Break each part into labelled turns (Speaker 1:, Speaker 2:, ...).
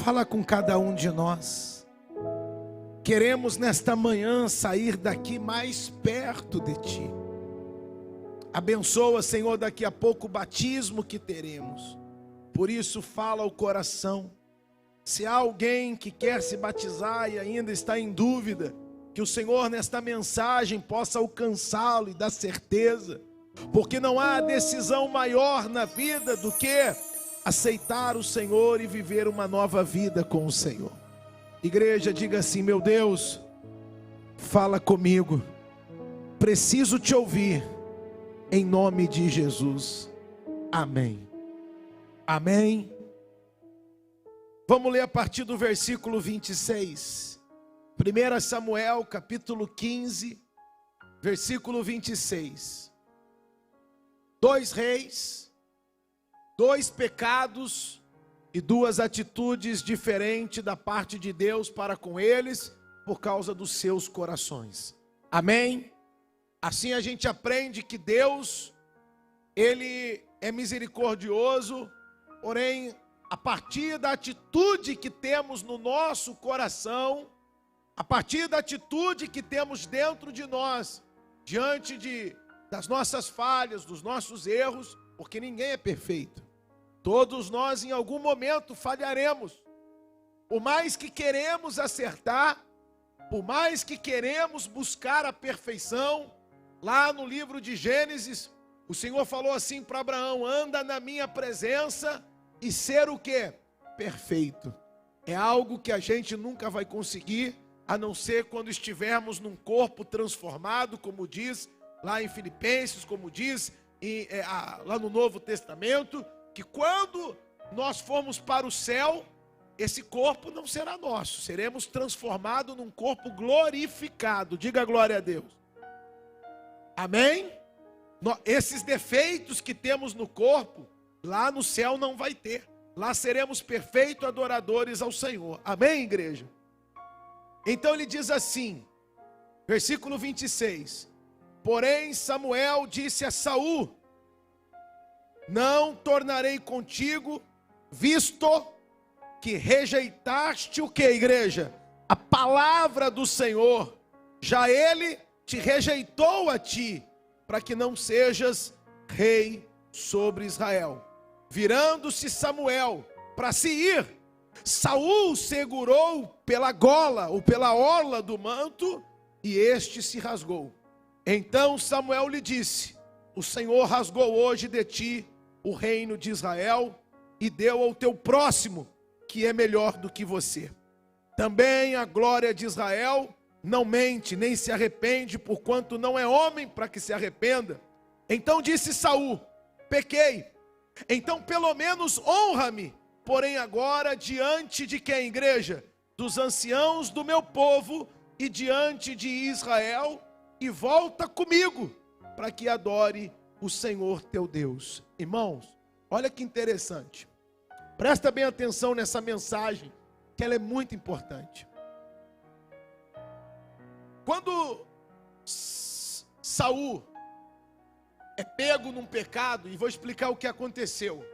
Speaker 1: fala com cada um de nós. Queremos nesta manhã sair daqui mais perto de Ti. Abençoa, Senhor, daqui a pouco o batismo que teremos. Por isso fala ao coração. Se há alguém que quer se batizar e ainda está em dúvida, que o Senhor nesta mensagem possa alcançá-lo e dar certeza. Porque não há decisão maior na vida do que aceitar o Senhor e viver uma nova vida com o Senhor. Igreja, diga assim: meu Deus, fala comigo, preciso te ouvir, em nome de Jesus, amém. Amém. Vamos ler a partir do versículo 26, 1 Samuel capítulo 15, versículo 26. 2 reis, 2 pecados e 2 atitudes diferentes da parte de Deus para com eles, por causa dos seus corações. Amém? Assim a gente aprende que Deus, Ele é misericordioso, porém, a partir da atitude que temos no nosso coração, a partir da atitude que temos dentro de nós, diante das nossas falhas, dos nossos erros, porque ninguém é perfeito. Todos nós em algum momento falharemos. Por mais que queremos acertar, por mais que queremos buscar a perfeição, lá no livro de Gênesis, o Senhor falou assim para Abraão: anda na minha presença e ser o quê? Perfeito. É algo que a gente nunca vai conseguir, a não ser quando estivermos num corpo transformado, como diz lá em Filipenses, como diz lá no Novo Testamento, que quando nós formos para o céu, esse corpo não será nosso, seremos transformados num corpo glorificado. Diga glória a Deus. Amém? Esses defeitos que temos no corpo, lá no céu não vai ter. Lá seremos perfeitos adoradores ao Senhor. Amém, igreja? Então ele diz assim, versículo 26. Porém Samuel disse a Saul: não tornarei contigo, visto que rejeitaste o que, igreja? A palavra do Senhor. Já ele te rejeitou a ti, para que não sejas rei sobre Israel. Virando-se Samuel para se ir, Saul segurou pela gola ou pela orla do manto, e este se rasgou. Então Samuel lhe disse: o Senhor rasgou hoje de ti o reino de Israel e deu ao teu próximo, que é melhor do que você. Também a glória de Israel não mente, nem se arrepende, porquanto não é homem para que se arrependa. Então disse Saul: pequei, então pelo menos honra-me, porém agora diante de quem, igreja? Dos anciãos do meu povo e diante de Israel, e volta comigo, para que adore o Senhor teu Deus. Irmãos, olha que interessante. Presta bem atenção nessa mensagem, que ela é muito importante. Quando Saul é pego num pecado, e vou explicar o que aconteceu.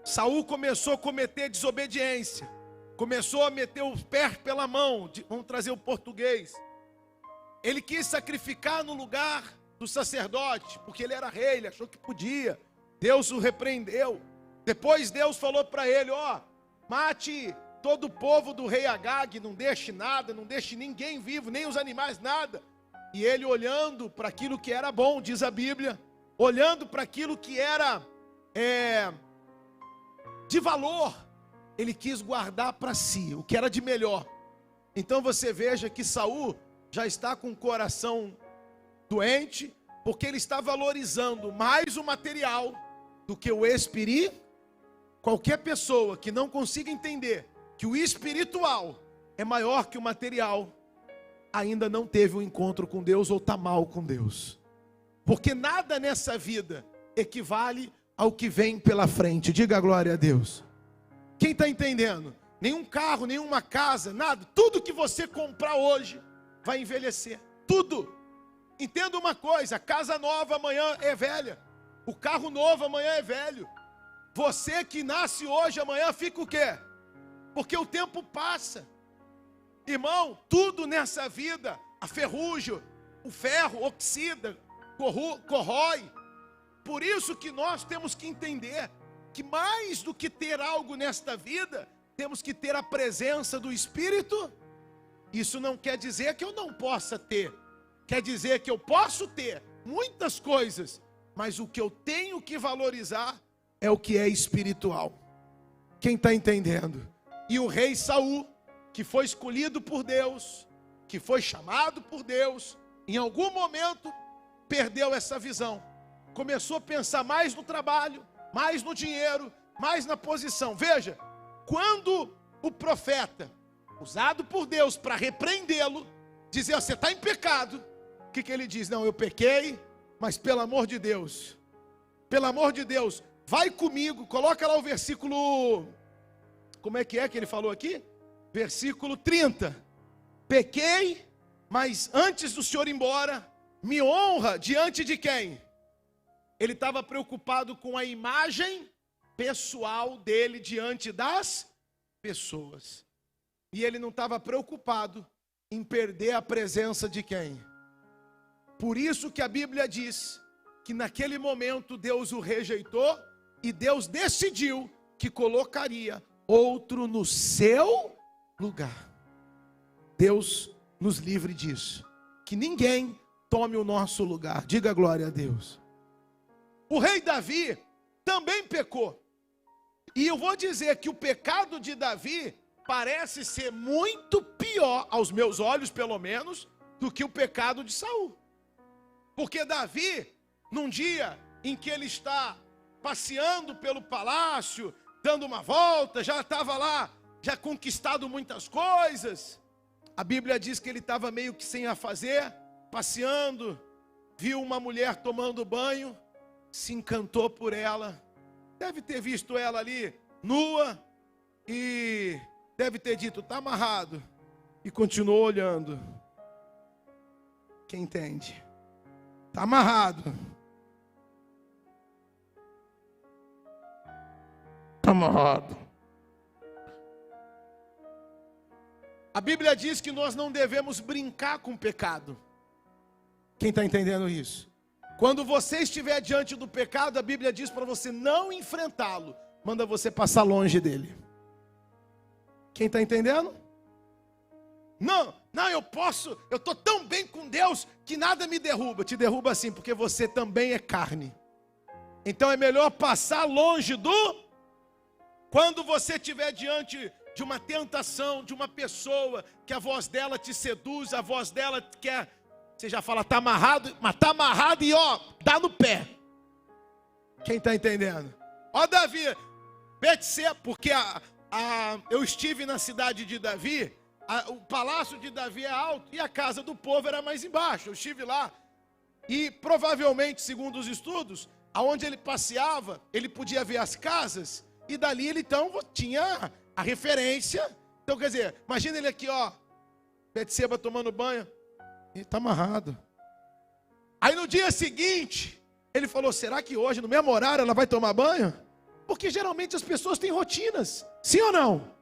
Speaker 1: Saul começou a cometer desobediência, começou a meter os pés pela mão, vamos trazer o português. Ele quis sacrificar no lugar do sacerdote, porque ele era rei, ele achou que podia. Deus o repreendeu. Depois Deus falou para ele: mate todo o povo do rei Agag, não deixe nada, não deixe ninguém vivo, nem os animais, nada. E ele, olhando para aquilo que era bom, diz a Bíblia, olhando para aquilo que era de valor, ele quis guardar para si o que era de melhor. Então você veja que Saul já está com o coração doente, porque ele está valorizando mais o material do que o espírito. Qualquer pessoa que não consiga entender que o espiritual é maior que o material, ainda não teve um encontro com Deus ou está mal com Deus. Porque nada nessa vida equivale ao que vem pela frente. Diga glória a Deus. Quem está entendendo? Nenhum carro, nenhuma casa, nada. Tudo que você comprar hoje vai envelhecer. Tudo. Entenda uma coisa: a casa nova amanhã é velha. O carro novo amanhã é velho. Você que nasce hoje, amanhã fica o quê? porque o tempo passa. Irmão, tudo nessa vida, a ferrugem, o ferro oxida, corrói. Por isso que nós temos que entender que mais do que ter algo nesta vida, temos que ter a presença do Espírito. Isso não quer dizer que eu não possa ter, quer dizer que eu posso ter muitas coisas, mas o que eu tenho que valorizar é o que é espiritual. Quem está entendendo? E o rei Saul, que foi escolhido por Deus, que foi chamado por Deus, em algum momento perdeu essa visão, começou a pensar mais no trabalho, mais no dinheiro, mais na posição. Veja, quando o profeta, usado por Deus para repreendê-lo, dizia: você está em pecado, o que ele diz? Não, eu pequei, mas pelo amor de Deus, vai comigo. Coloca lá o versículo, como é que ele falou aqui? Versículo 30. Pequei, mas antes do Senhor ir embora, me honra diante de quem? Ele estava preocupado com a imagem pessoal dele diante das pessoas. E ele não estava preocupado em perder a presença de quem? Por isso que a Bíblia diz que naquele momento Deus o rejeitou e Deus decidiu que colocaria outro no seu lugar. Deus nos livre disso. Que ninguém tome o nosso lugar. Diga glória a Deus. O rei Davi também pecou. E eu vou dizer que o pecado de Davi parece ser muito pior, aos meus olhos pelo menos, do que o pecado de Saul. Porque Davi, num dia em que ele está passeando pelo palácio, dando uma volta, já estava lá, já conquistado muitas coisas. A Bíblia diz que ele estava meio que sem a fazer, passeando, viu uma mulher tomando banho, se encantou por ela, deve ter visto ela ali nua e deve ter dito: está amarrado, e continuou olhando. Quem entende? Está amarrado. Está amarrado. A Bíblia diz que nós não devemos brincar com o pecado. Quem está entendendo isso? Quando você estiver diante do pecado, a Bíblia diz para você não enfrentá-lo, manda você passar longe dele. Quem está entendendo? Não, eu estou tão bem com Deus que nada me derruba. Te derruba sim, porque você também é carne. Então é melhor passar longe do... Quando você estiver diante de uma tentação, de uma pessoa, que a voz dela te seduz, a voz dela quer... Você já fala: está amarrado, mas está amarrado e dá no pé. Quem está entendendo? Davi, Betseba, porque eu estive na cidade de Davi, o palácio de Davi é alto e a casa do povo era mais embaixo. Eu estive lá e provavelmente, segundo os estudos, aonde ele passeava, ele podia ver as casas e dali ele então tinha a referência. Então quer dizer, imagina ele aqui, Betseba tomando banho. Ele está amarrado. Aí no dia seguinte, ele falou: será que hoje, no mesmo horário, ela vai tomar banho? Porque geralmente as pessoas têm rotinas. Sim ou não?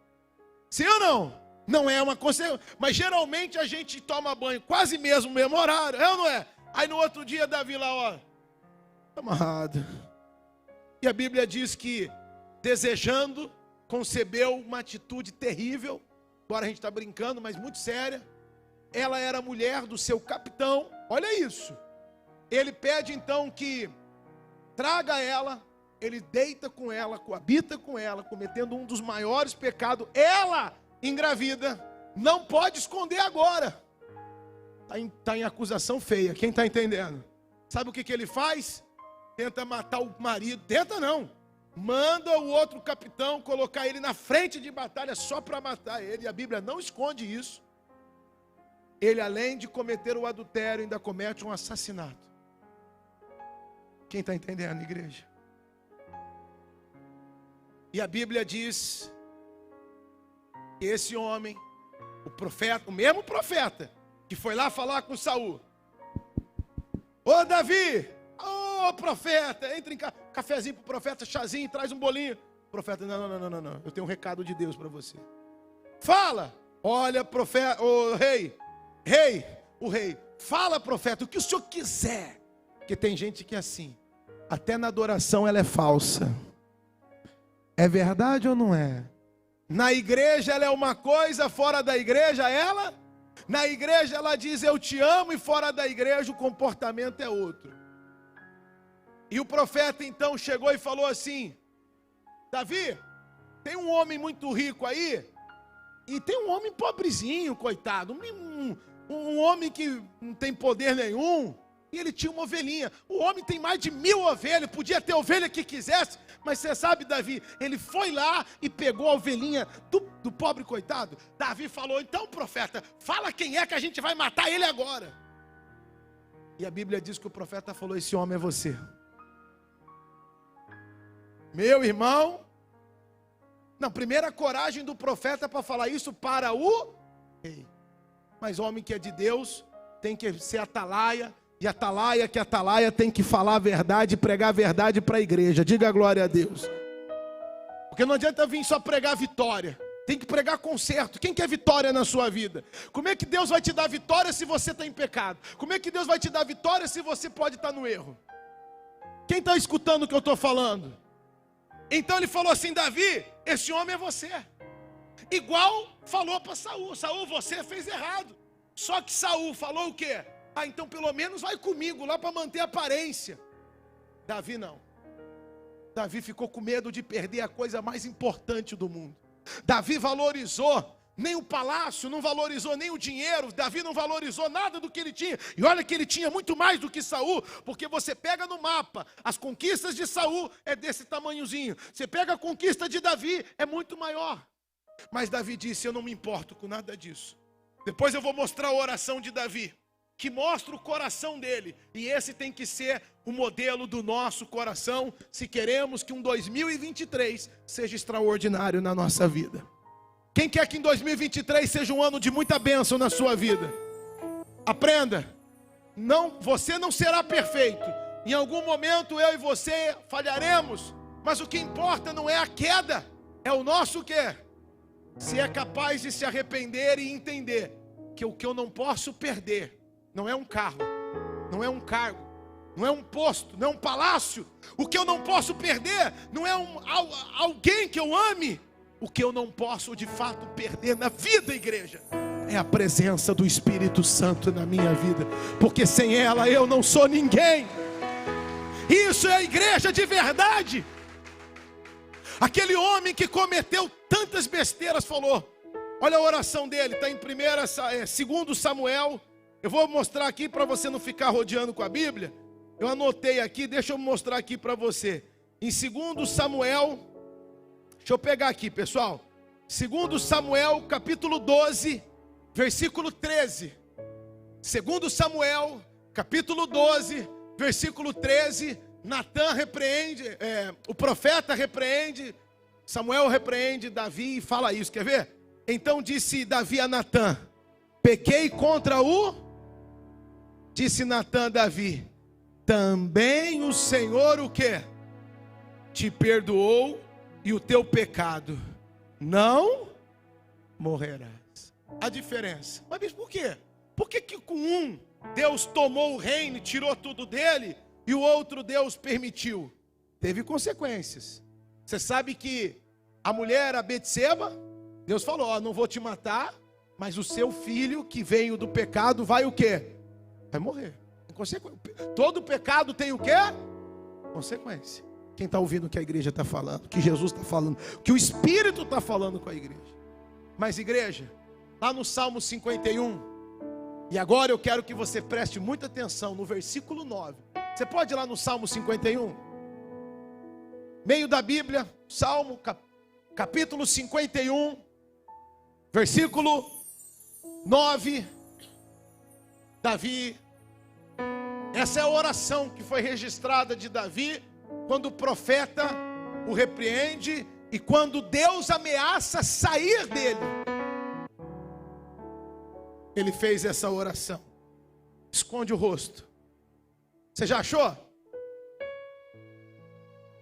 Speaker 1: Sim ou não? Não é uma consequência. Mas geralmente a gente toma banho quase mesmo no mesmo horário. É ou não é? Aí no outro dia, Davi lá, está amarrado. E a Bíblia diz que, desejando, concebeu uma atitude terrível. Agora a gente está brincando, mas muito séria. Ela era mulher do seu capitão. Olha isso. Ele pede então que traga ela. Ele deita com ela, coabita com ela, cometendo um dos maiores pecados. Ela engravida. Não pode esconder agora. Está em acusação feia. Quem está entendendo? Sabe o que ele faz? Tenta matar o marido. Tenta não. Manda o outro capitão colocar ele na frente de batalha só para matar ele. E a Bíblia não esconde isso. Ele, além de cometer o adultério, ainda comete um assassinato. Quem está entendendo, igreja? E a Bíblia diz que esse homem, o profeta, o mesmo profeta, que foi lá falar com Saul: ô Davi, ô profeta, entra em cafezinho para o profeta, chazinho, traz um bolinho. O profeta: não, eu tenho um recado de Deus para você. Fala. Olha, profeta, o rei, o rei, fala, profeta, o que o senhor quiser. Porque tem gente que é assim, até na adoração ela é falsa. É verdade ou não é? Na igreja ela é uma coisa, fora da igreja ela... Na igreja ela diz eu te amo, e fora da igreja o comportamento é outro. E o profeta então chegou e falou assim: Davi, tem um homem muito rico aí, e tem um homem pobrezinho, coitado, um homem que não tem poder nenhum, e ele tinha uma ovelhinha. O homem tem mais de 1000 ovelhas, podia ter ovelha que quisesse, mas você sabe, Davi, ele foi lá e pegou a ovelhinha do pobre coitado. Davi falou: então, profeta, fala quem é que a gente vai matar ele agora. E a Bíblia diz que o profeta falou: esse homem é você. Meu irmão, não, primeira coragem do profeta para falar isso para o rei. Mas homem que é de Deus tem que ser atalaia, e atalaia tem que falar a verdade, pregar a verdade para a igreja. Diga glória a Deus. Porque não adianta vir só pregar vitória, tem que pregar conserto. Quem quer vitória na sua vida? Como é que Deus vai te dar vitória se você está em pecado? Como é que Deus vai te dar vitória se você pode estar no erro? Quem está escutando o que eu estou falando? Então ele falou assim: Davi, esse homem é você. Igual falou para Saul: Saul, você fez errado. Só que Saul falou o quê? Ah, então pelo menos vai comigo lá para manter a aparência. Davi não. Davi ficou com medo de perder a coisa mais importante do mundo. Davi valorizou nem o palácio, não valorizou nem o dinheiro. Davi não valorizou nada do que ele tinha. E olha que ele tinha muito mais do que Saul, porque você pega no mapa, as conquistas de Saul é desse tamanhozinho. Você pega a conquista de Davi, é muito maior. Mas Davi disse: eu não me importo com nada disso. Depois eu vou mostrar a oração de Davi, que mostra o coração dele. E esse tem que ser o modelo do nosso coração, se queremos que um 2023 seja extraordinário na nossa vida. Quem quer que em 2023 seja um ano de muita bênção na sua vida? Aprenda. Você não será perfeito. Em algum momento eu e você falharemos. Mas o que importa não é a queda, é o nosso quê? Se é capaz de se arrepender e entender que o que eu não posso perder não é um carro, não é um cargo, não é um posto, não é um palácio. O que eu não posso perder não é alguém que eu ame. O que eu não posso de fato perder na vida, igreja, é a presença do Espírito Santo na minha vida. Porque sem ela eu não sou ninguém. Isso é a igreja de verdade. Aquele homem que cometeu tantas besteiras falou, olha a oração dele, está em 2 Samuel. Eu vou mostrar aqui para você não ficar rodeando com a Bíblia. Eu anotei aqui, deixa eu mostrar aqui para você. Em 2 Samuel, deixa eu pegar aqui, pessoal. 2 Samuel, capítulo 12, versículo 13. 2 Samuel, capítulo 12, versículo 13. Natan repreende, o profeta repreende, Samuel repreende Davi e fala isso, quer ver? Então disse Davi a Natan: pequei contra disse Natan a Davi: também o Senhor o quê? Te perdoou, e o teu pecado não morrerás. A diferença. Mas por quê? Por que com um Deus tomou o reino e tirou tudo dele, e o outro Deus permitiu? Teve consequências. Você sabe que a mulher, a Betseba, Deus falou: ó, não vou te matar, mas o seu filho que veio do pecado vai o quê? Vai morrer. Todo pecado tem o quê? Consequência. Quem está ouvindo o que a igreja está falando, o que Jesus está falando, o que o Espírito está falando com a igreja. Mas igreja, lá no Salmo 51, e agora eu quero que você preste muita atenção no versículo 9. Você pode ir lá no Salmo 51? Meio da Bíblia, Salmo capítulo 51, versículo 9. Davi, essa é a oração que foi registrada de Davi, quando o profeta o repreende e quando Deus ameaça sair dele. Ele fez essa oração. Esconde o rosto. Você já achou?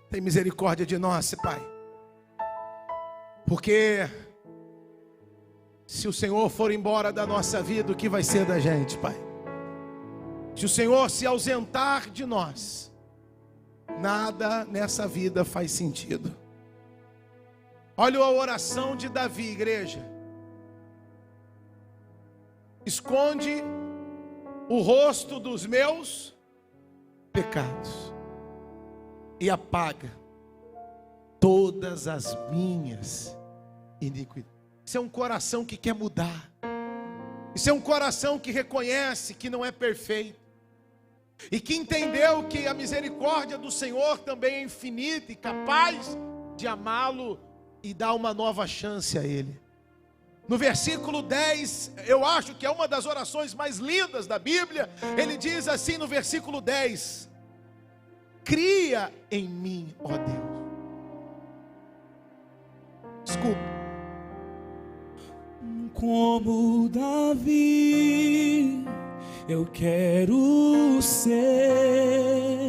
Speaker 1: Tem misericórdia de nós, Pai. Porque Se o Senhor for embora da nossa vida, o que vai ser da gente, Pai? Se o Senhor se ausentar de nós, nada nessa vida faz sentido. Olha a oração de Davi, igreja. Esconde o rosto dos meus pecados e apaga todas as minhas iniquidades. Isso é um coração que quer mudar. Isso é um coração que reconhece que não é perfeito e que entendeu que a misericórdia do Senhor também é infinita e capaz de amá-lo e dar uma nova chance a Ele. No versículo 10, eu acho que é uma das orações mais lindas da Bíblia. Ele diz assim no versículo 10: cria em mim, ó Deus. Desculpa.
Speaker 2: Como Davi, eu quero ser.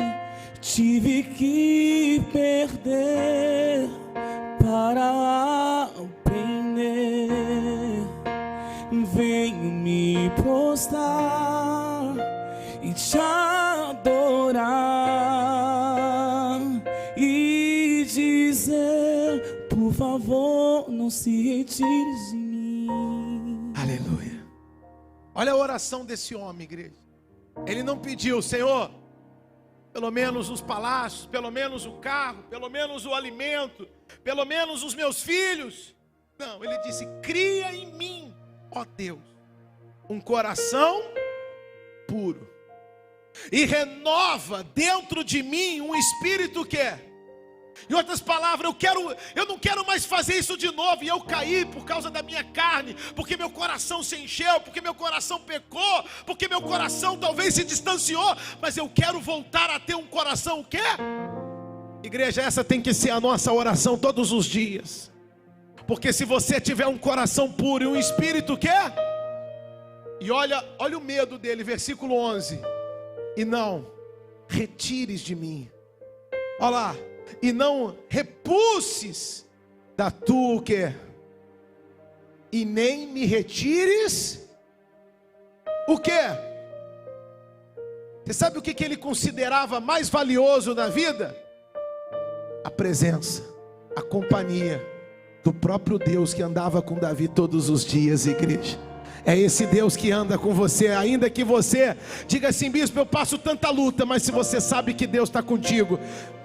Speaker 2: Tive que perder para aprender. Venho me prostrar e te adorar e dizer: por favor, não se retires de mim.
Speaker 1: Aleluia. Olha a oração desse homem, igreja. Ele não pediu: Senhor, pelo menos os palácios, pelo menos o carro, pelo menos o alimento, pelo menos os meus filhos. Não, ele disse: cria em mim, ó Deus, um coração puro e renova dentro de mim um espírito que é. Em outras palavras, eu não quero mais fazer isso de novo. E eu caí por causa da minha carne, porque meu coração se encheu, porque meu coração pecou, porque meu coração talvez se distanciou. Mas eu quero voltar a ter um coração o quê? Igreja, essa tem que ser a nossa oração todos os dias. Porque se você tiver um coração puro e um espírito o quê? E olha o medo dele, versículo 11: e não retires de mim, olha lá, e não repulses da tua o quê? E nem me retires o quê? Você sabe o que ele considerava mais valioso na vida? A presença, a companhia do próprio Deus que andava com Davi todos os dias, igreja. É esse Deus que anda com você, ainda que você diga assim: bispo, eu passo tanta luta, mas se você sabe que Deus está contigo,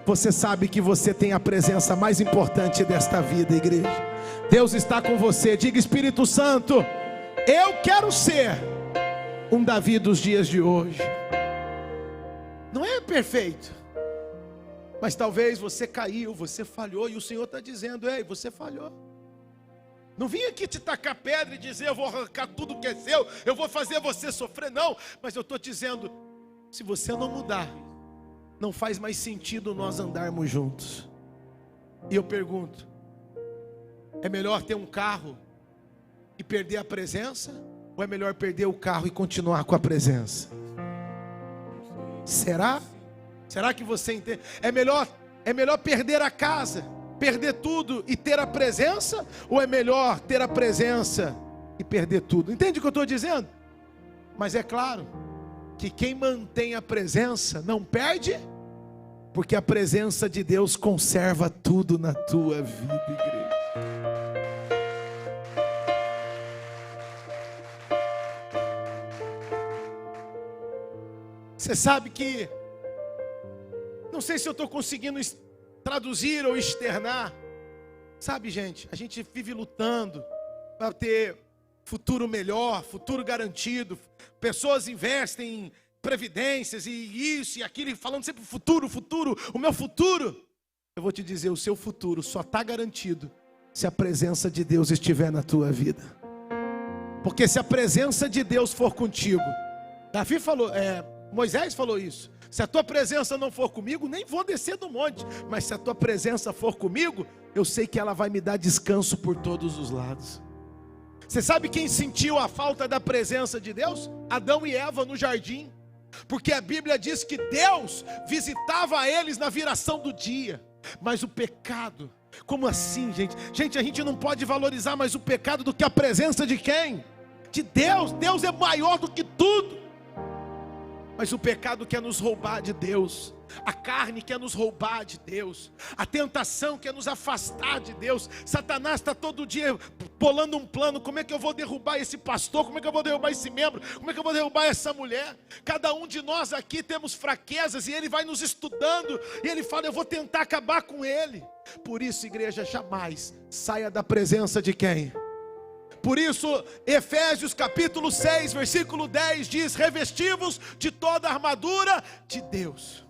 Speaker 1: você sabe que você tem a presença mais importante desta vida, igreja. Deus está com você. Diga: Espírito Santo, eu quero ser um Davi dos dias de hoje. Não é perfeito, mas talvez você caiu, você falhou, e o Senhor está dizendo: ei, você falhou. Não vim aqui te tacar pedra e dizer: eu vou arrancar tudo que é seu, eu vou fazer você sofrer. Não, mas eu estou dizendo: se você não mudar, não faz mais sentido nós andarmos juntos. E eu pergunto: é melhor ter um carro e perder a presença? Ou é melhor perder o carro e continuar com a presença? Será? Será que você entende? É melhor perder a casa, perder tudo e ter a presença? Ou é melhor ter a presença e perder tudo? Entende o que eu estou dizendo? Mas é claro que quem mantém a presença não perde, porque a presença de Deus conserva tudo na tua vida, igreja. Você sabe que, não sei se eu estou conseguindo traduzir ou externar. Sabe, gente, a gente vive lutando para ter futuro melhor, futuro garantido. Pessoas investem em previdências e isso e aquilo, falando sempre futuro, o meu futuro. Eu vou te dizer: o seu futuro só está garantido se a presença de Deus estiver na tua vida. Porque se a presença de Deus for contigo, Davi falou, Moisés falou isso: se a tua presença não for comigo, nem vou descer do monte. Mas se a tua presença for comigo, eu sei que ela vai me dar descanso por todos os lados. Você sabe quem sentiu a falta da presença de Deus? Adão e Eva no jardim. Porque a Bíblia diz que Deus visitava eles na viração do dia. Mas o pecado Como assim, gente? Gente, a gente não pode valorizar mais o pecado do que a presença de quem? De Deus. Deus é maior do que tudo. Mas o pecado quer nos roubar de Deus. A carne quer nos roubar de Deus. A tentação quer nos afastar de Deus. Satanás está todo dia bolando um plano. Como é que eu vou derrubar esse pastor? Como é que eu vou derrubar esse membro? Como é que eu vou derrubar essa mulher? Cada um de nós aqui temos fraquezas, e ele vai nos estudando, e ele fala: eu vou tentar acabar com ele. Por isso, igreja, jamais saia da presença de quem? Por isso, Efésios capítulo 6, versículo 10 diz: revesti-vos de toda a armadura de Deus.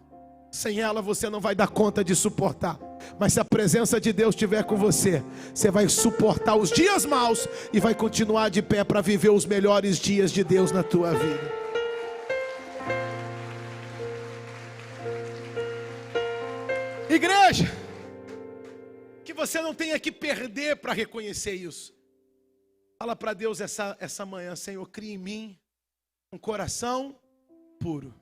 Speaker 1: Sem ela você não vai dar conta de suportar. Mas se a presença de Deus estiver com você, você vai suportar os dias maus e vai continuar de pé para viver os melhores dias de Deus na tua vida. Igreja, que você não tenha que perder para reconhecer isso. Fala para Deus essa manhã: Senhor, cria em mim um coração puro.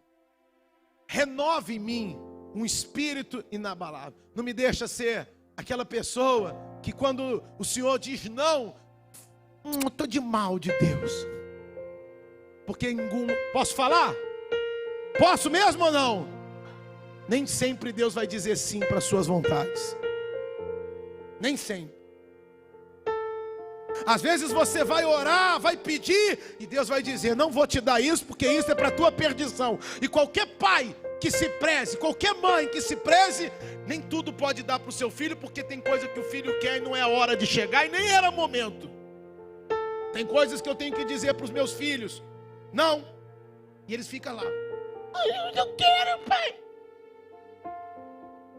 Speaker 1: Renove em mim um espírito inabalável. Não me deixa ser aquela pessoa que quando o Senhor diz não, estou de mal de Deus. Porque posso falar? Posso mesmo ou não? Nem sempre Deus vai dizer sim para as suas vontades. Nem sempre. Às vezes você vai orar, vai pedir, e Deus vai dizer: não vou te dar isso, porque isso é para a tua perdição. E qualquer pai que se preze, qualquer mãe que se preze, nem tudo pode dar para o seu filho, porque tem coisa que o filho quer e não é a hora de chegar, e nem era momento. Tem coisas que eu tenho que dizer para os meus filhos: não. E eles ficam lá: eu não quero, pai.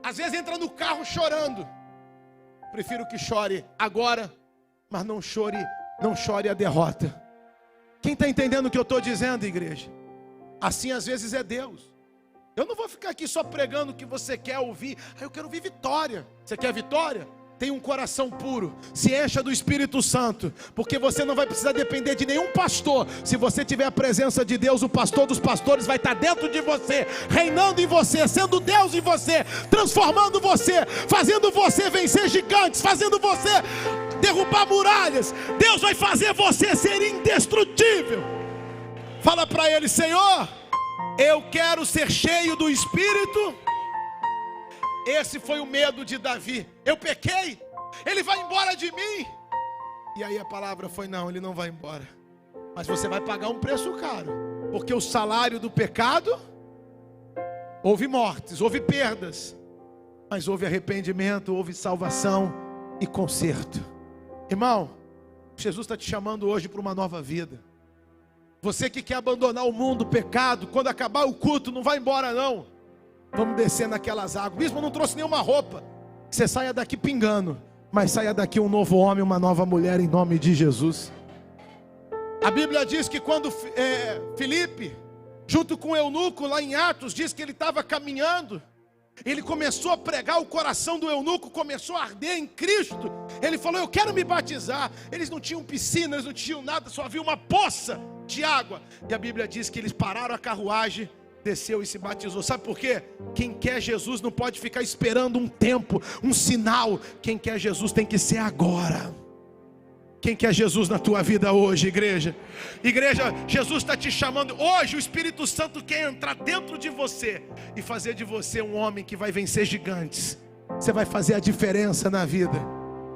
Speaker 1: Às vezes entra no carro chorando. Prefiro que chore agora, mas não chore a derrota. Quem está entendendo o que eu estou dizendo, igreja? Assim às vezes é Deus. Eu não vou ficar aqui só pregando o que você quer ouvir. Eu quero ouvir vitória. Você quer vitória? Tenha um coração puro. Se encha do Espírito Santo. Porque você não vai precisar depender de nenhum pastor. Se você tiver a presença de Deus, o pastor dos pastores vai estar dentro de você, reinando em você, sendo Deus em você, transformando você, fazendo você vencer gigantes, fazendo você derrubar muralhas. Deus vai fazer você ser indestrutível. Fala para ele: Senhor, eu quero ser cheio do Espírito. Esse foi o medo de Davi. Eu pequei, ele vai embora de mim. E aí a palavra foi: não, ele não vai embora, mas você vai pagar um preço caro. Porque o salário do pecado, houve mortes, houve perdas, mas houve arrependimento, houve salvação e conserto. Irmão, Jesus está te chamando hoje para uma nova vida. Você que quer abandonar o mundo, o pecado, quando acabar o culto, não vai embora não. Vamos descer naquelas águas. Bispo, não trouxe nenhuma roupa. Você saia daqui pingando, mas saia daqui um novo homem, uma nova mulher, em nome de Jesus. A Bíblia diz que quando Filipe, junto com o eunuco lá em Atos, diz que ele estava caminhando, ele começou a pregar, o coração do eunuco começou a arder em Cristo. Ele falou: eu quero me batizar. Eles não tinham piscina, eles não tinham nada, só havia uma poça de água. E a Bíblia diz que eles pararam a carruagem, desceu e se batizou. Sabe por quê? Quem quer Jesus não pode ficar esperando um tempo, um sinal. Quem quer Jesus tem que ser agora. Quem quer Jesus na tua vida hoje, igreja? Igreja, Jesus está te chamando. Hoje o Espírito Santo quer entrar dentro de você e fazer de você um homem que vai vencer gigantes. Você vai fazer a diferença na vida.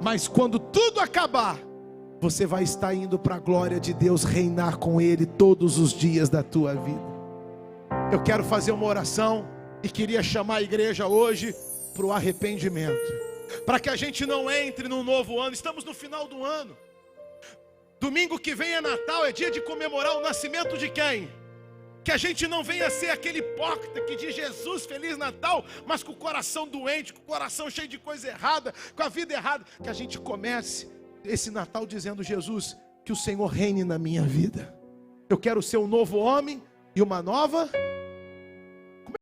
Speaker 1: Mas quando tudo acabar, você vai estar indo para a glória de Deus, reinar com Ele todos os dias da tua vida. Eu quero fazer uma oração e queria chamar a igreja hoje para o arrependimento, para que a gente não entre num novo ano. Estamos no final do ano. Domingo que vem é Natal, é dia de comemorar o nascimento de quem? Que a gente não venha ser aquele hipócrita que diz Jesus, Feliz Natal, mas com o coração doente, com o coração cheio de coisa errada, com a vida errada. Que a gente comece esse Natal dizendo: Jesus, que o Senhor reine na minha vida. Eu quero ser um novo homem e uma nova